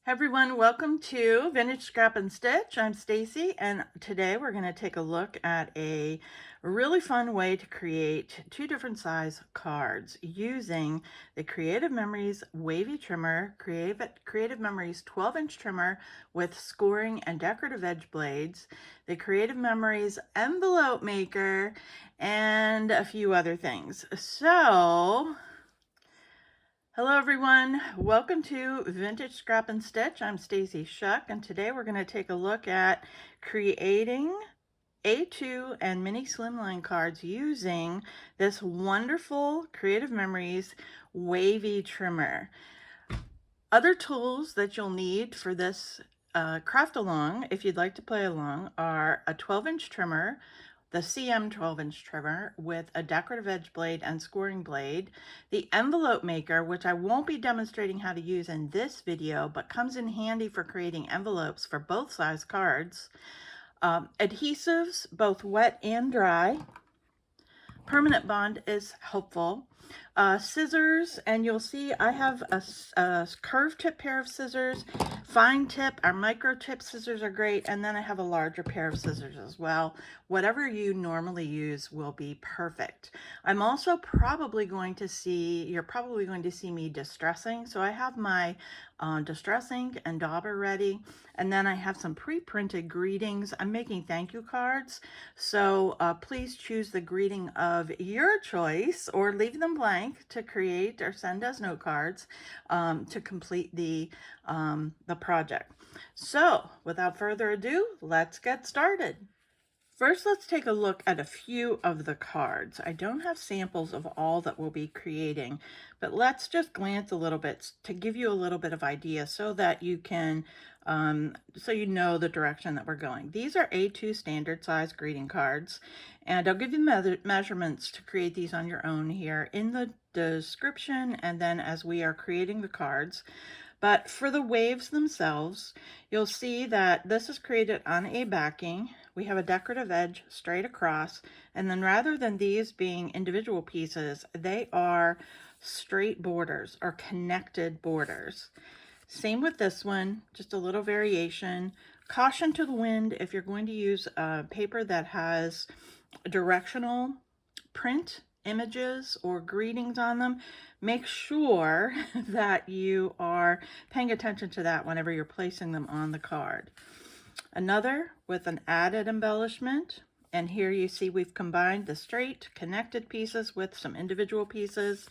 Hey everyone, welcome to Vintage Scrap and Stitch. I'm Stacy, and today we're going to take a look at a really fun way to create two different size cards using the Creative Memories Wavy Trimmer, Creative Memories 12-inch trimmer with scoring and decorative edge blades, the Creative Memories envelope maker, and a few other things. So hello everyone, welcome to Vintage Scrap and Stitch. I'm Stacy Shuck, and today we're going to take a look at creating A2 and mini slimline cards using this wonderful Creative Memories wavy trimmer. Other tools that you'll need for this craft along, if you'd like to play along, are a 12-inch trimmer, the CM 12-inch trimmer with a decorative edge blade and scoring blade, the envelope maker, which I won't be demonstrating how to use in this video, but comes in handy for creating envelopes for both size cards, adhesives, both wet and dry. Permanent bond is helpful. Scissors, and you'll see I have a curved tip pair of scissors, fine tip, our micro tip scissors are great, and then I have a larger pair of scissors as well. Whatever you normally use will be perfect. I'm also probably going to see, you're probably going to see me distressing, so I have my distressing and dauber ready, and then I have some pre-printed greetings. I'm making thank you cards, so please choose the greeting of your choice or leave them blank to create or send as note cards to complete the project. So without further ado, let's get started. First, let's take a look at a few of the cards. I don't have samples of all that we'll be creating, but let's just glance a little bit to give you a little bit of idea so that you can, so you know the direction that we're going. These are A2 standard size greeting cards, and I'll give you measurements to create these on your own here in the description and then as we are creating the cards. But for the waves themselves, you'll see that this is created on a backing. We have a decorative edge straight across, and then rather than these being individual pieces, they are straight borders or connected borders. Same with this one, just a little variation. Caution to the wind if you're going to use paper that has directional print images or greetings on them. Make sure that you are paying attention to that whenever you're placing them on the card. Another with an added embellishment, and here you see we've combined the straight connected pieces with some individual pieces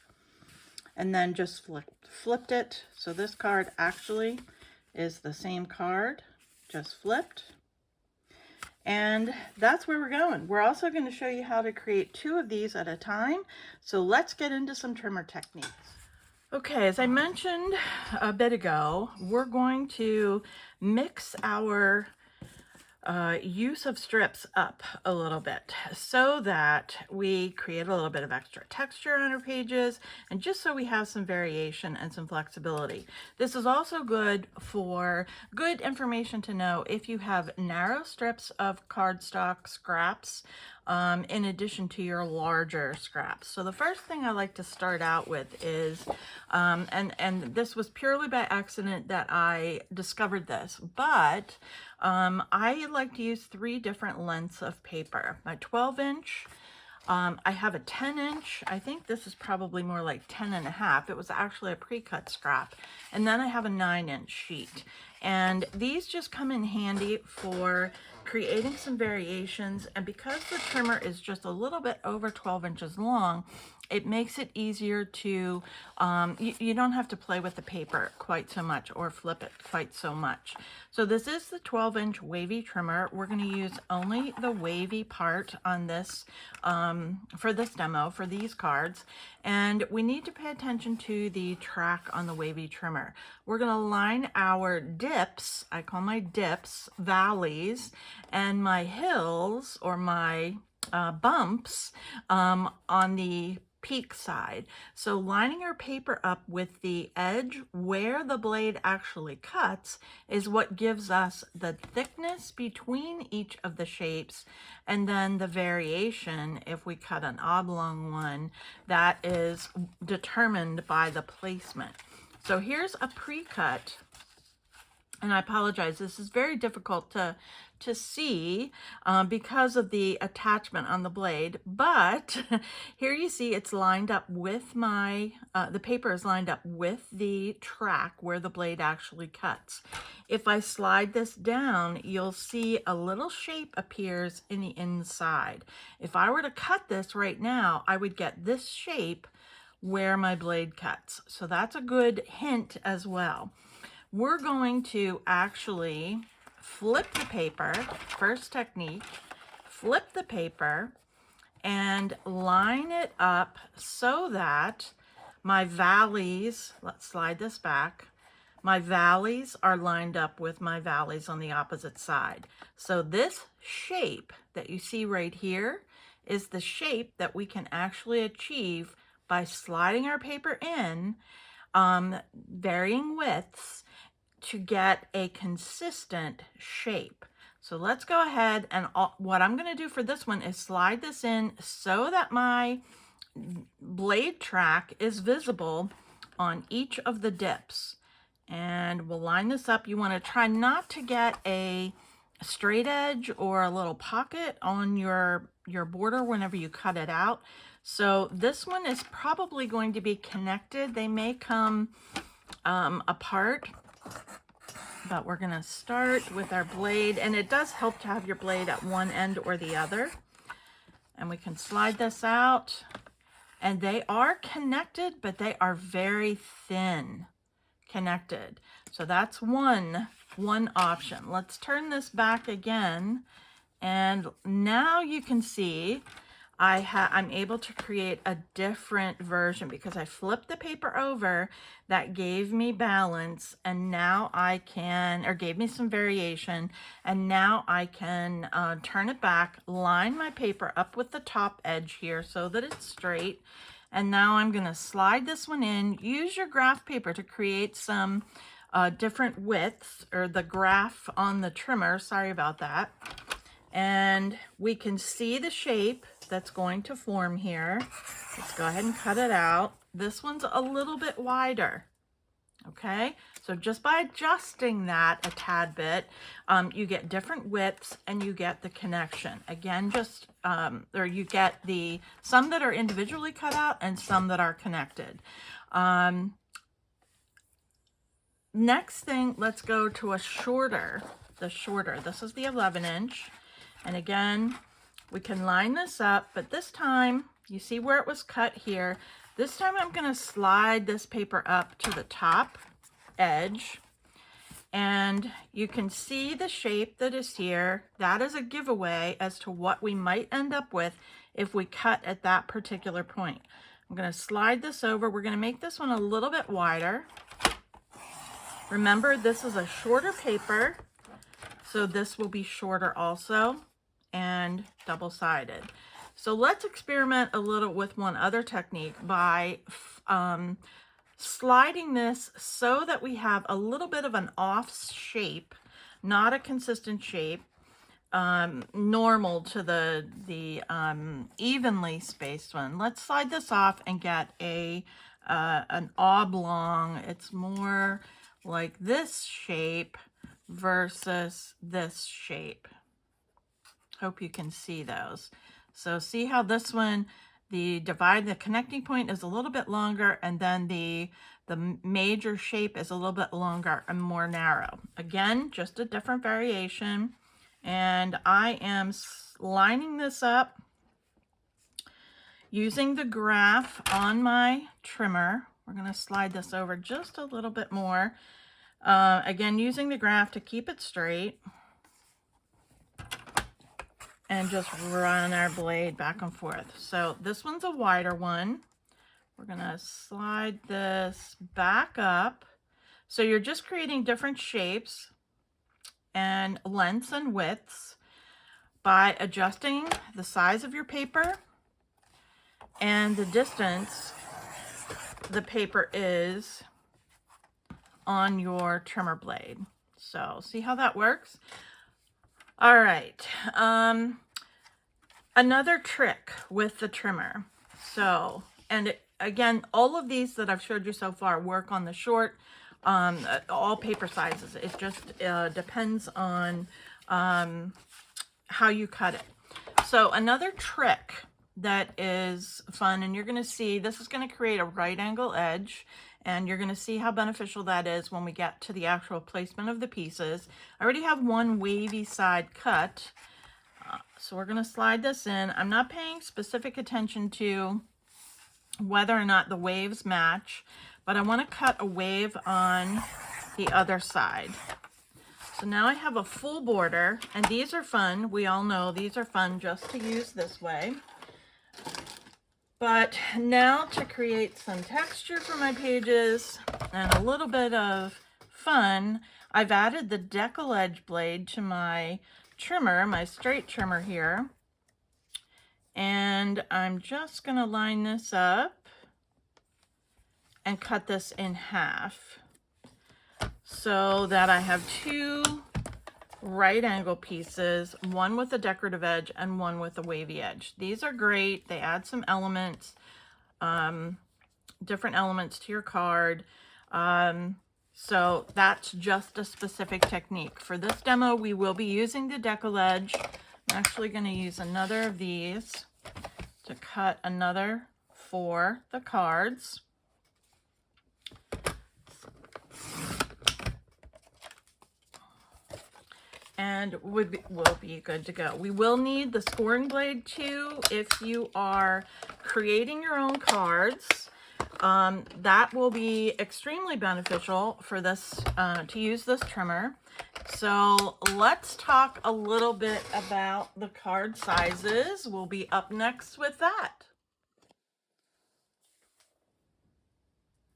and then just flipped it. So this card actually is the same card, just flipped. And that's where we're going. We're also going to show you how to create two of these at a time. So let's get into some trimmer techniques. Okay, as I mentioned a bit ago, we're going to mix our use of strips up a little bit so that we create a little bit of extra texture on our pages and just so we have some variation and some flexibility. This is also good for good information to know if you have narrow strips of cardstock scraps in addition to your larger scraps. So the first thing I like to start out with is, and this was purely by accident that I discovered this, but I like to use 3 different lengths of paper. My 12-inch, I have a 10-inch, I think this is probably more like 10.5. It was actually a pre-cut scrap. And then I have a 9-inch sheet. And these just come in handy for creating some variations. And because the trimmer is just a little bit over 12 inches long, it makes it easier to, you don't have to play with the paper quite so much or flip it quite so much. So this is the 12-inch wavy trimmer. We're going to use only the wavy part on this, for this demo, for these cards. And we need to pay attention to the track on the wavy trimmer. We're going to line our dips, I call my dips, valleys, and my hills, or my bumps, on the peak side. So lining our paper up with the edge where the blade actually cuts is what gives us the thickness between each of the shapes, and then the variation, if we cut an oblong one, that is determined by the placement. So here's a pre-cut And I apologize, this is very difficult to see because of the attachment on the blade, but here you see it's lined up with my, the paper is lined up with the track where the blade actually cuts. If I slide this down, you'll see a little shape appears in the inside. If I were to cut this right now, I would get this shape where my blade cuts. So that's a good hint as well. We're going to actually flip the paper, first technique, flip the paper and line it up so that my valleys, let's slide this back, my valleys are lined up with my valleys on the opposite side. So this shape that you see right here is the shape that we can actually achieve by sliding our paper in varying widths to get a consistent shape. So let's go ahead and what I'm going to do for this one is slide this in so that my blade track is visible on each of the dips. And we'll line this up. You want to try not to get a straight edge or a little pocket on your border whenever you cut it out. So this one is probably going to be connected. They may come apart, but we're going to start with our blade, and it does help to have your blade at one end or the other. And we can slide this out, and they are connected, but they are very thin connected. So that's one option. Let's turn this back again, and now you can see I'm able to create a different version because I flipped the paper over. That gave me balance, and now I can, or gave me some variation, and now I can turn it back, line my paper up with the top edge here so that it's straight. And now I'm going to slide this one in. Use your graph paper to create some different widths, or the graph on the trimmer, sorry about that. And we can see the shape that's going to form here. Let's go ahead and cut it out. This one's a little bit wider. Okay, so just by adjusting that a tad bit, you get different widths and you get the connection. Again, just, or you get some that are individually cut out and some that are connected. Next thing, let's go to the shorter. This is the 11-inch. And again, we can line this up, but this time, you see where it was cut here. This time I'm going to slide this paper up to the top edge, and you can see the shape that is here. That is a giveaway as to what we might end up with if we cut at that particular point. I'm going to slide this over. We're going to make this one a little bit wider. Remember, this is a shorter paper, so this will be shorter also, and double-sided. So let's experiment a little with one other technique by sliding this so that we have a little bit of an off shape, not a consistent shape, normal to the evenly spaced one. Let's slide this off and get an oblong. It's more like this shape versus this shape. Hope you can see those. So see how this one, the connecting point is a little bit longer, and then the major shape is a little bit longer and more narrow. Again, just a different variation. And I am lining this up using the graph on my trimmer. We're going to slide this over just a little bit more. Again, using the graph to keep it straight. And just run our blade back and forth. So this one's a wider one. We're going to slide this back up. So you're just creating different shapes and lengths and widths by adjusting the size of your paper and the distance the paper is on your trimmer blade. So see how that works? All right, another trick with the trimmer. So, and again, all of these that I've showed you so far work on the short all paper sizes. It just depends on how you cut it. So another trick that is fun, and you're going to see, this is going to create a right angle edge, and you're going to see how beneficial that is when we get to the actual placement of the pieces. I already have one wavy side cut, so we're going to slide this in. I'm not paying specific attention to whether or not the waves match, but I want to cut a wave on the other side. So now I have a full border, and these are fun. We all know these are fun just to use this way. But now to create some texture for my pages and a little bit of fun, I've added the decal edge blade to my trimmer, my straight trimmer here. And I'm just going to line this up and cut this in half so that I have two right angle pieces, one with a decorative edge and one with a wavy edge. These are great. They add some elements, different elements to your card. So that's just a specific technique. For this demo, we will be using the decal edge. I'm actually going to use another of these to cut another for the cards. And we'll be good to go. We will need the scoring blade too if you are creating your own cards. That will be extremely beneficial for this, to use this trimmer. So let's talk a little bit about the card sizes. We'll be up next with that.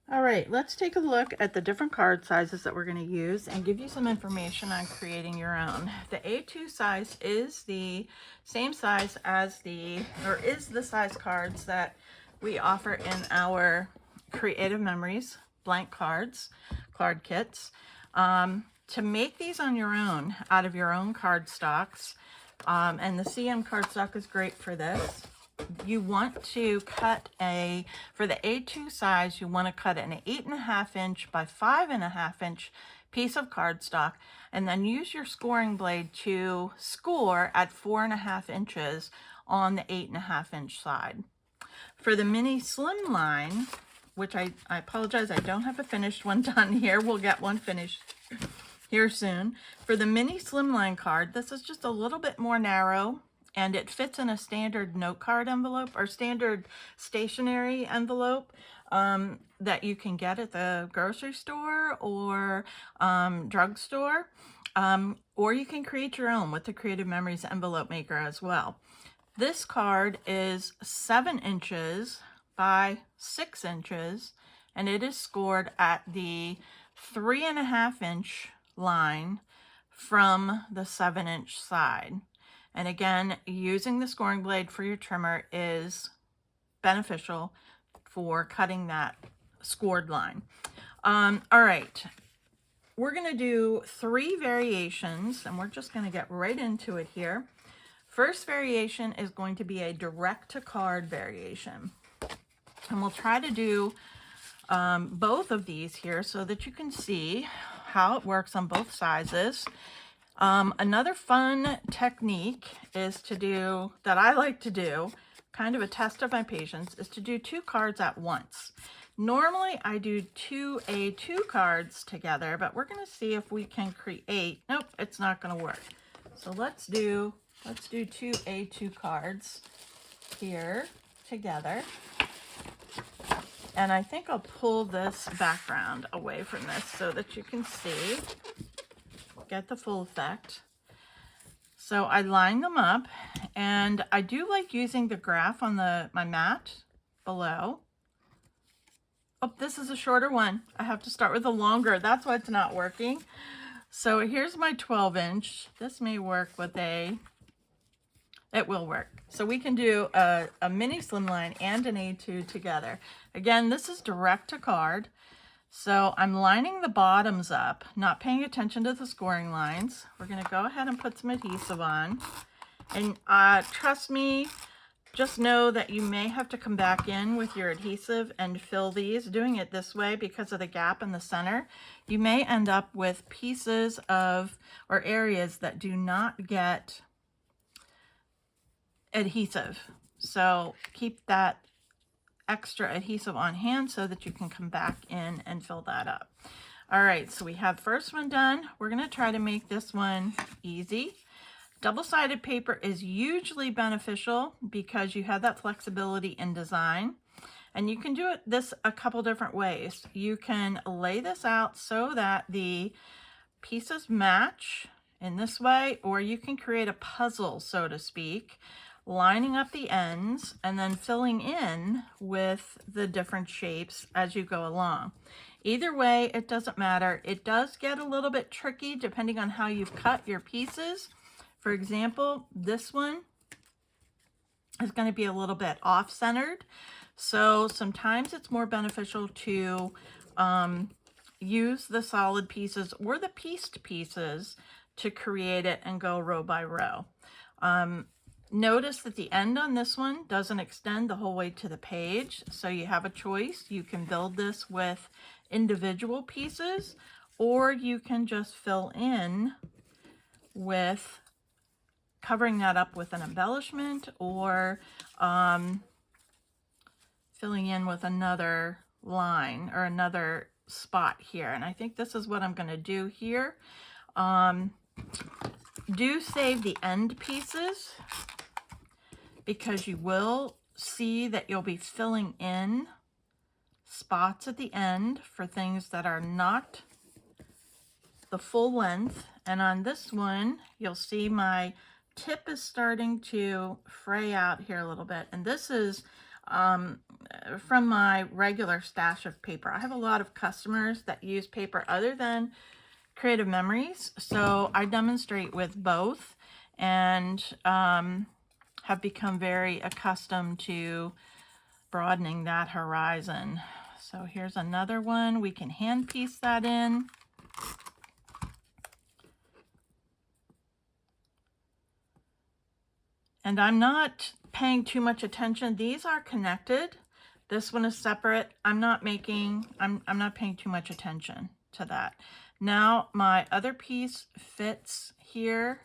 All right, let's take a look at the different card sizes that we're going to use and give you some information on creating your own. The A2 size is the same size as is the size cards that we offer in our Creative Memories blank cards, card kits. To make these on your own, out of your own card stocks, and the CM cardstock is great for this. You want to cut for the A2 size, you want to cut an 8.5 inch by 5.5 inch piece of cardstock, and then use your scoring blade to score at 4.5 inches on the 8.5 inch side. For the mini slimline, which I apologize, I don't have a finished one done here. We'll get one finished here soon. For the mini slimline card, this is just a little bit more narrow, and it fits in a standard note card envelope or standard stationery envelope that you can get at the grocery store or drugstore, or you can create your own with the Creative Memories envelope maker as well. This card is 7 inches by 6 inches, and it is scored at the 3.5 inch line from the 7 inch side. And again, using the scoring blade for your trimmer is beneficial for cutting that scored line. All right, we're going to do 3 variations, and we're just going to get right into it here. First variation is going to be a direct to card variation. And we'll try to do both of these here so that you can see how it works on both sizes. Another fun technique is to do, that I like to do, kind of a test of my patience, is to do 2 cards at once. Normally I do 2 A2 cards together, but we're going to see if we can create, nope, it's not going to work. So let's do 2 A2 cards here together. And I think I'll pull this background away from this so that you can see, get the full effect. So I line them up, and I do like using the graph on my mat below. Oh, this is a shorter one. I have to start with a longer. That's why it's not working. So here's my 12 inch. This may work with it will work. So we can do a mini slimline and an A2 together. Again, this is direct to card. So I'm lining the bottoms up, not paying attention to the scoring lines. We're going to go ahead and put some adhesive on. And trust me, Just know that you may have to come back in with your adhesive and fill these. Doing it this way, because of the gap in the center, you may end up with pieces of or areas that do not get adhesive. So keep that extra adhesive on hand so that you can come back in and fill that up. All right, so we have first one done. We're going to try to make this one easy. Double-sided paper is usually beneficial because you have that flexibility in design. And you can do this a couple different ways. You can lay this out so that the pieces match in this way, or you can create a puzzle, so to speak, lining up the ends and then filling in with the different shapes as you go along. Either way, it doesn't matter. It does get a little bit tricky depending on how you've cut your pieces. For example, this one is going to be a little bit off-centered. So sometimes it's more beneficial to use the solid pieces or the pieced pieces to create it and go row by row. Notice that the end on this one doesn't extend the whole way to the page, so you have a choice. You can build this with individual pieces, or you can just fill in with covering that up with an embellishment, or filling in with another line or another spot here. And I think this is what I'm going to do here. Do save the end pieces, because you will see that you'll be filling in spots at the end for things that are not the full length. And on this one, you'll see my tip is starting to fray out here a little bit. And this is from my regular stash of paper. I have a lot of customers that use paper other than Creative Memories, so I demonstrate with both, and have become very accustomed to broadening that horizon. So here's another one. We can hand piece that in. And I'm not paying too much attention. These are connected. This one is separate. I'm not paying too much attention to that. Now my other piece fits here.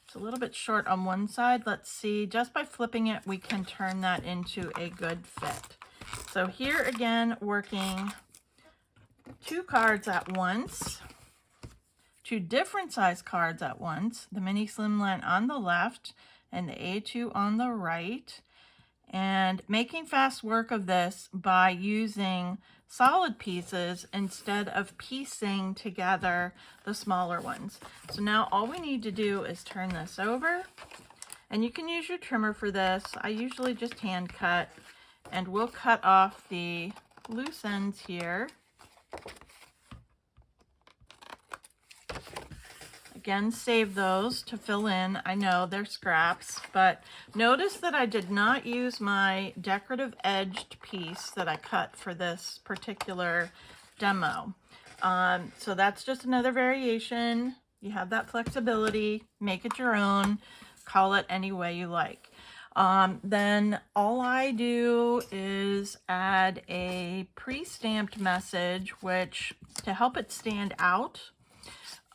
It's a little bit short on one side. Let's see, just by flipping it, we can turn that into a good fit. So here again, working 2 cards at once, 2 different size cards at once, the mini slimline on the left and the A2 on the right, and making fast work of this by using solid pieces instead of piecing together the smaller ones. So now all we need to do is turn this over, and you can use your trimmer for this. I usually just hand cut, and we'll cut off the loose ends here. Again, save those to fill in. I know they're scraps, but notice that I did not use my decorative edged piece that I cut for this particular demo. So that's just another variation. You have that flexibility, make it your own, call it any way you like. Then all I do is add a pre-stamped message, which to help it stand out,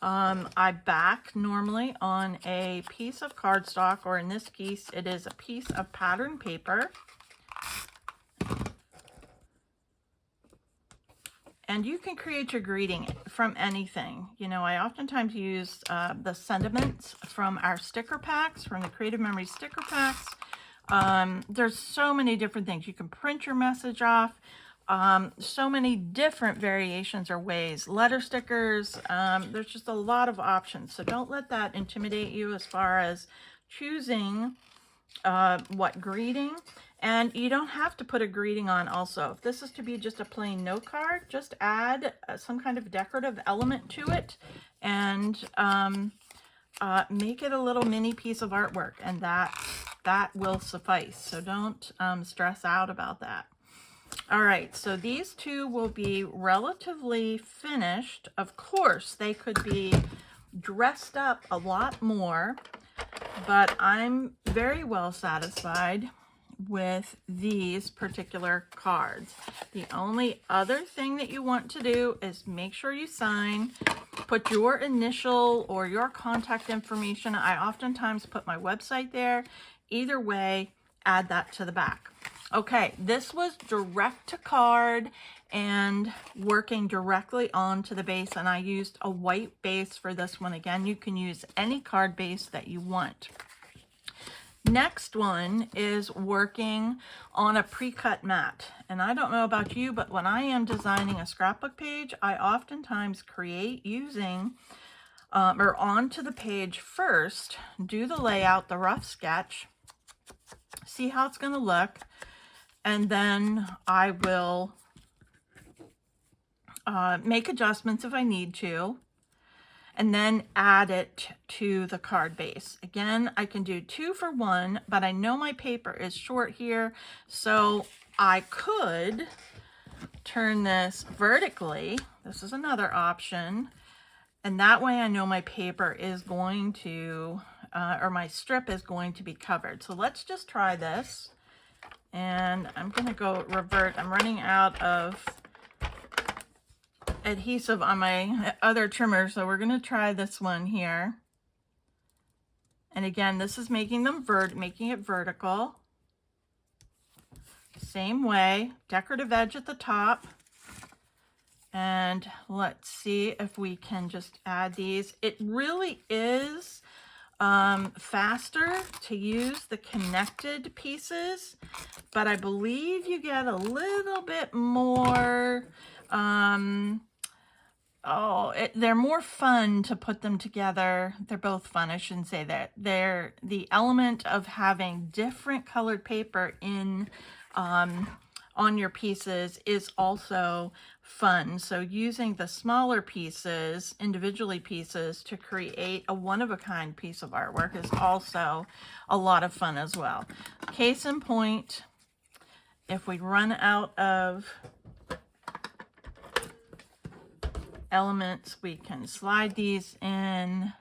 I back normally on a piece of cardstock, or in this case, it is a piece of pattern paper. And you can create your greeting from anything. You know, I oftentimes use the sentiments from our sticker packs, from the Creative Memories sticker packs. There's so many different things. You can print your message off. So many different variations or ways. Letter stickers, there's just a lot of options. So don't let that intimidate you as far as choosing what greeting. And you don't have to put a greeting on also. If this is to be just a plain note card, just add some kind of decorative element to it, and make it a little mini piece of artwork, and that will suffice. So don't stress out about that. All right, so these two will be relatively finished. Of course, they could be dressed up a lot more, but I'm very well satisfied with these particular cards. The only other thing that you want to do is make sure you sign, put your initial or your contact information. I oftentimes put my website there. Either way, add that to the back. Okay, this was direct to card and working directly onto the base, and I used a white base for this one. Again, you can use any card base that you want. Next one is working on a pre-cut mat. And I don't know about you, but when I am designing a scrapbook page, I oftentimes create using or onto the page first, do the layout, the rough sketch, see how it's going to look, and then I will make adjustments if I need to, and then add it to the card base. Again, I can do 2 for 1, but I know my paper is short here, so I could turn this vertically. This is another option, and that way I know my paper is going to, or my strip is going to be covered. So let's just try this, and I'm gonna go revert. I'm running out of adhesive on my other trimmer, so we're going to try this one here. And again, this is making it vertical. Same way, decorative edge at the top. And let's see if we can just add these. It really is faster to use the connected pieces, but I believe you get a little bit more they're more fun to put them together. They're both fun. I shouldn't say that. They're the element of having different colored paper in on your pieces is also fun. So using the smaller pieces, individually pieces, to create a one-of-a-kind piece of artwork is also a lot of fun as well. Case in point, if we run out of elements, we can slide these in,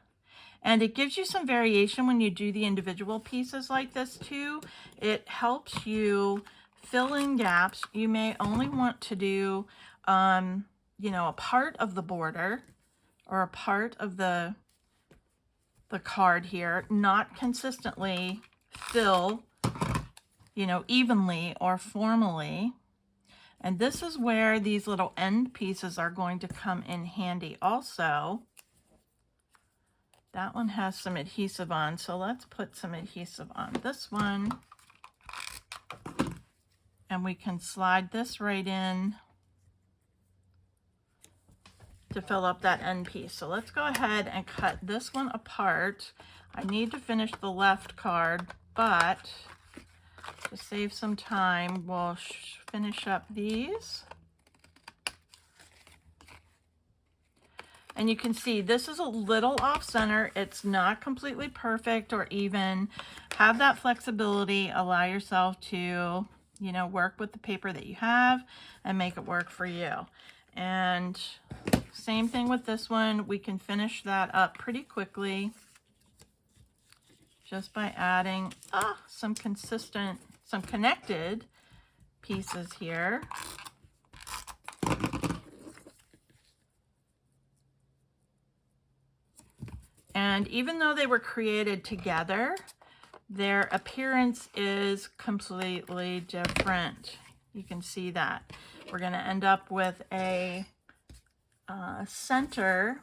and it gives you some variation when you do the individual pieces like this too. It helps you fill in gaps. You may only want to do you know, a part of the border or a part of the card here, not consistently fill, you know, evenly or formally. And this is where these little end pieces are going to come in handy also. That one has some adhesive on, so let's put some adhesive on this one. And we can slide this right in to fill up that end piece. So let's go ahead and cut this one apart. I need to finish the left card, but to save some time, we'll finish up these. And you can see this is a little off center. It's not completely perfect or even. Have that flexibility. Allow yourself to, you know, work with the paper that you have and make it work for you. And same thing with this one. We can finish that up pretty quickly just by adding some connected pieces here. And even though they were created together, their appearance is completely different. You can see that. We're going to end up with a center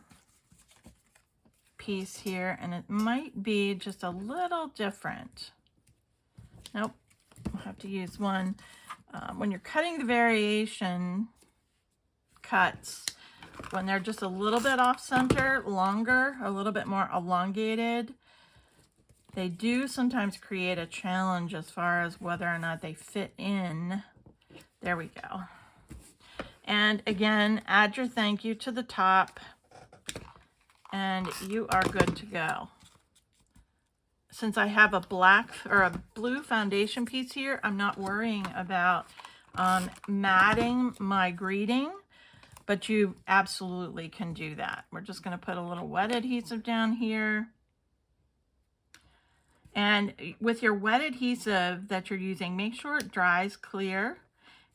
piece here, and it might be just a little different. Nope, I'll have to use one. When you're cutting the variation cuts, when they're just a little bit off center, longer, a little bit more elongated, they do sometimes create a challenge as far as whether or not they fit in. There we go. And again, add your thank you to the top, and you are good to go. Since I have a black or a blue foundation piece here, I'm not worrying about matting my greeting, but you absolutely can do that. We're just going to put a little wet adhesive down here. And with your wet adhesive that you're using, make sure it dries clear.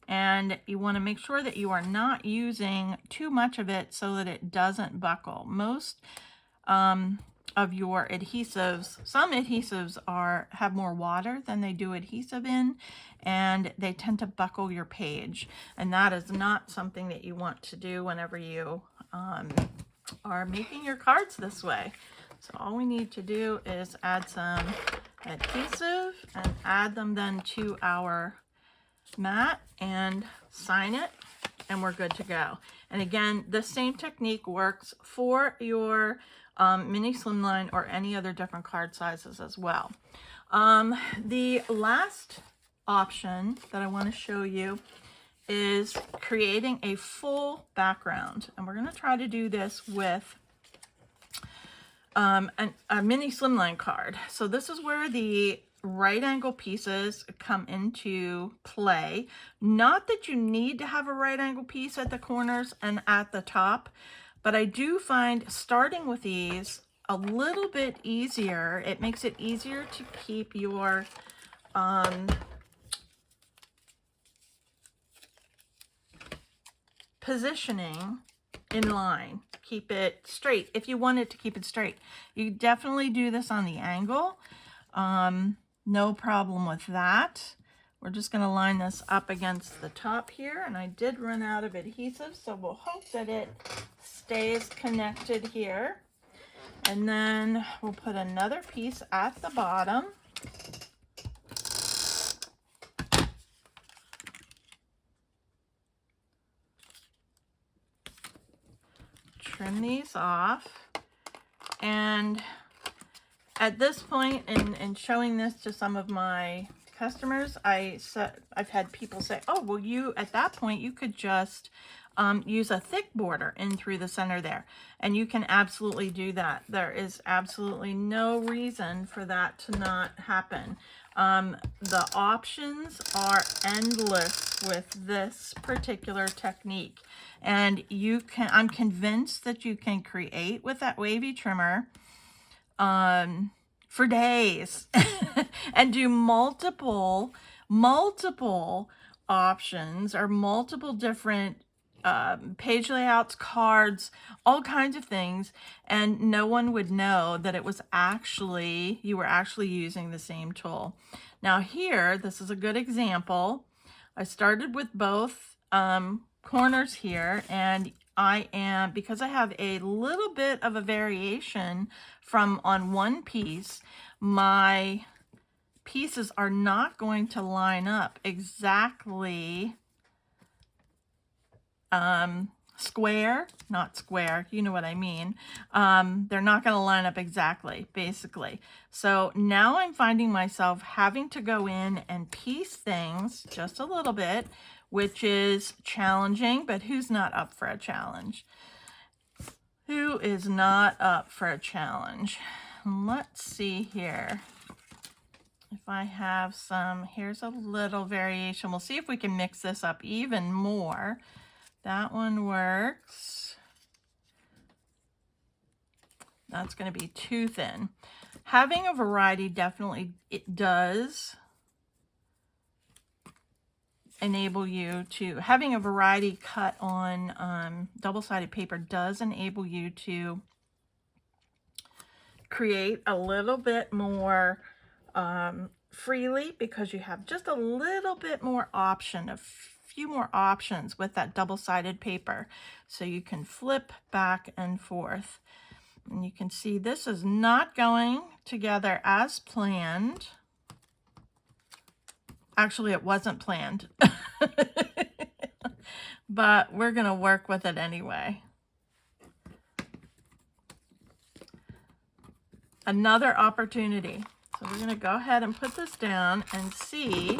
And you want to make sure that you are not using too much of it so that it doesn't buckle. Most of your adhesives, some adhesives have more water than they do adhesive in, and they tend to buckle your page. And that is not something that you want to do whenever you are making your cards this way. So all we need to do is add some adhesive and add them then to our mat and sign it, and we're good to go. And again, the same technique works for your mini slimline or any other different card sizes as well. The last option that I want to show you is creating a full background, and we're going to try to do this with a mini slimline card. So this is where the right angle pieces come into play. Not that you need to have a right angle piece at the corners and at the top, but I do find starting with these a little bit easier. It makes it easier to keep your positioning in line. Keep it straight if you want it to keep it straight. You definitely do this on the angle. No problem with that. We're just going to line this up against the top here, and I did run out of adhesive, so we'll hope that it stays connected here. And then we'll put another piece at the bottom. Trim these off. And at this point, in showing this to some of my customers, I've had people say, oh, well, at that point, you could just use a thick border in through the center there. And you can absolutely do that. There is absolutely no reason for that to not happen. The options are endless with this particular technique. And I'm convinced that you can create with that wavy trimmer for days and do multiple options or multiple different page layouts, cards, all kinds of things, and no one would know that you were actually using the same tool. Now here, this is a good example. I started with both corners here, and because I have a little bit of a variation from on one piece, my pieces are not going to line up exactly not square, you know what I mean. They're not going to line up exactly, basically. So now I'm finding myself having to go in and piece things just a little bit, which is challenging, but who's not up for a challenge? Who is not up for a challenge? Let's see here. If I have here's a little variation. We'll see if we can mix this up even more. That one works. That's going to be too thin. Having a variety definitely, it does enable you to, having a variety cut on double-sided paper does enable you to create a little bit more freely, because you have just a little bit more option, a few more options with that double-sided paper. So you can flip back and forth. And you can see this is not going together as planned. Actually, it wasn't planned. But we're going to work with it anyway. Another opportunity. So we're going to go ahead and put this down and see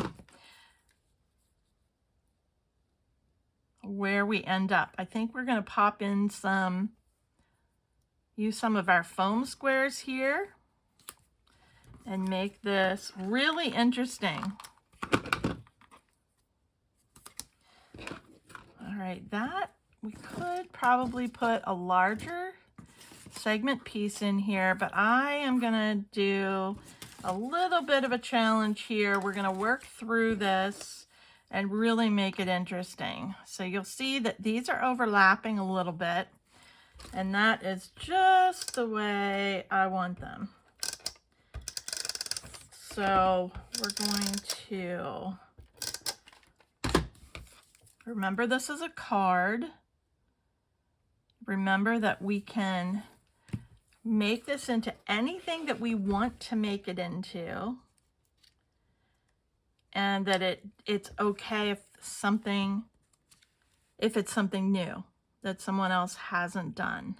where we end up. I think we're going to pop in use some of our foam squares here and make this really interesting. All right, that we could probably put a larger segment piece in here, but I am gonna do a little bit of a challenge here. We're going to work through this and really make it interesting. So you'll see that these are overlapping a little bit, and that is just the way I want them. So we're going to remember this is a card. Remember that we can make this into anything that we want to make it into, and that it's okay if it's something new that someone else hasn't done.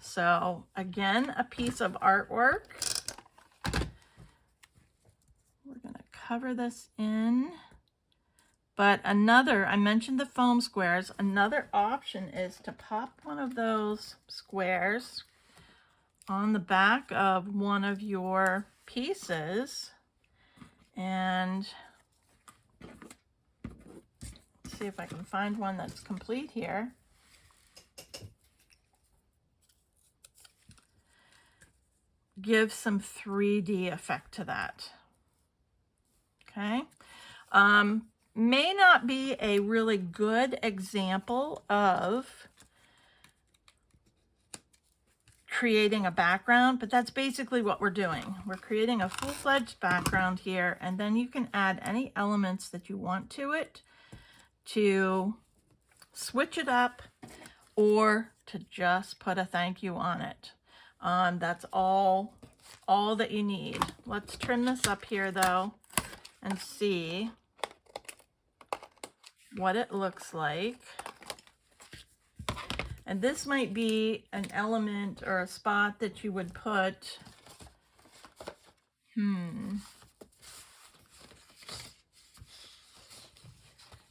So again, a piece of artwork. We're going to cover this in. But I mentioned the foam squares. Another option is to pop one of those squares on the back of one of your pieces, and see if I can find one that's complete here. Give some 3D effect to that. Okay. May not be a really good example of creating a background, but that's basically what we're doing. We're creating a full-fledged background here, and then you can add any elements that you want to it to switch it up, or to just put a thank you on it. That's all that you need. Let's trim this up here though and see what it looks like. And this might be an element or a spot that you would put,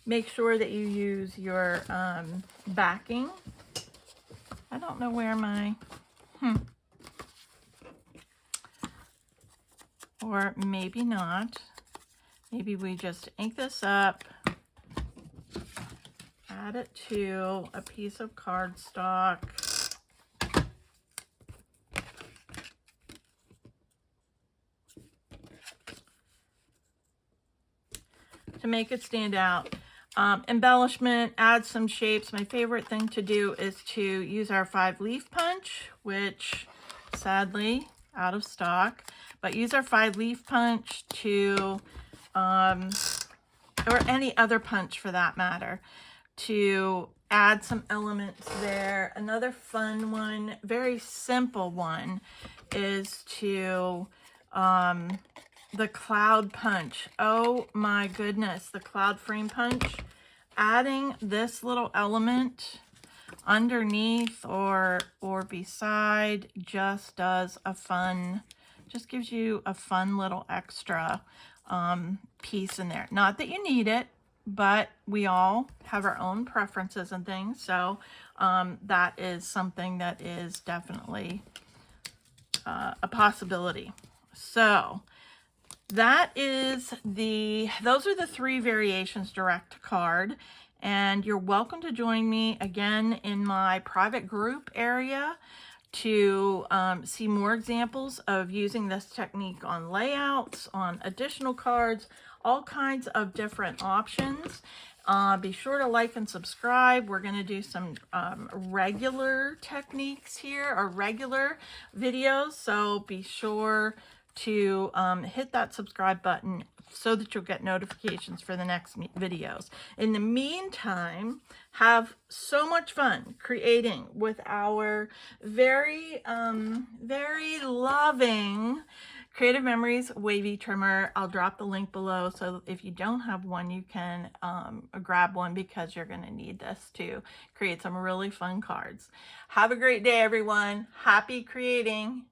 make sure that you use your backing. I don't know where my, or maybe not. Maybe we just ink this up, add it to a piece of cardstock. To make it stand out. Embellishment, add some shapes. My favorite thing to do is to use our 5-leaf punch, which sadly out of stock, but use our 5-leaf punch to, or any other punch for that matter, to add some elements there. Another fun one, very simple one, is to the cloud punch. Oh my goodness, the cloud frame punch. Adding this little element underneath or beside just gives you a fun little extra piece in there. Not that you need it, but we all have our own preferences and things. So that is something that is definitely a possibility. So those are the 3 variations direct to card, and you're welcome to join me again in my private group area to see more examples of using this technique on layouts, on additional cards, all kinds of different options. Be sure to like and subscribe. We're going to do some regular techniques here, or regular videos, so be sure to hit that subscribe button so that you'll get notifications for the next videos. In the meantime, have so much fun creating with our very loving Creative Memories wavy trimmer. I'll drop the link below, so if you don't have one, you can grab one, because you're going to need this to create some really fun cards. Have a great day, everyone. Happy creating.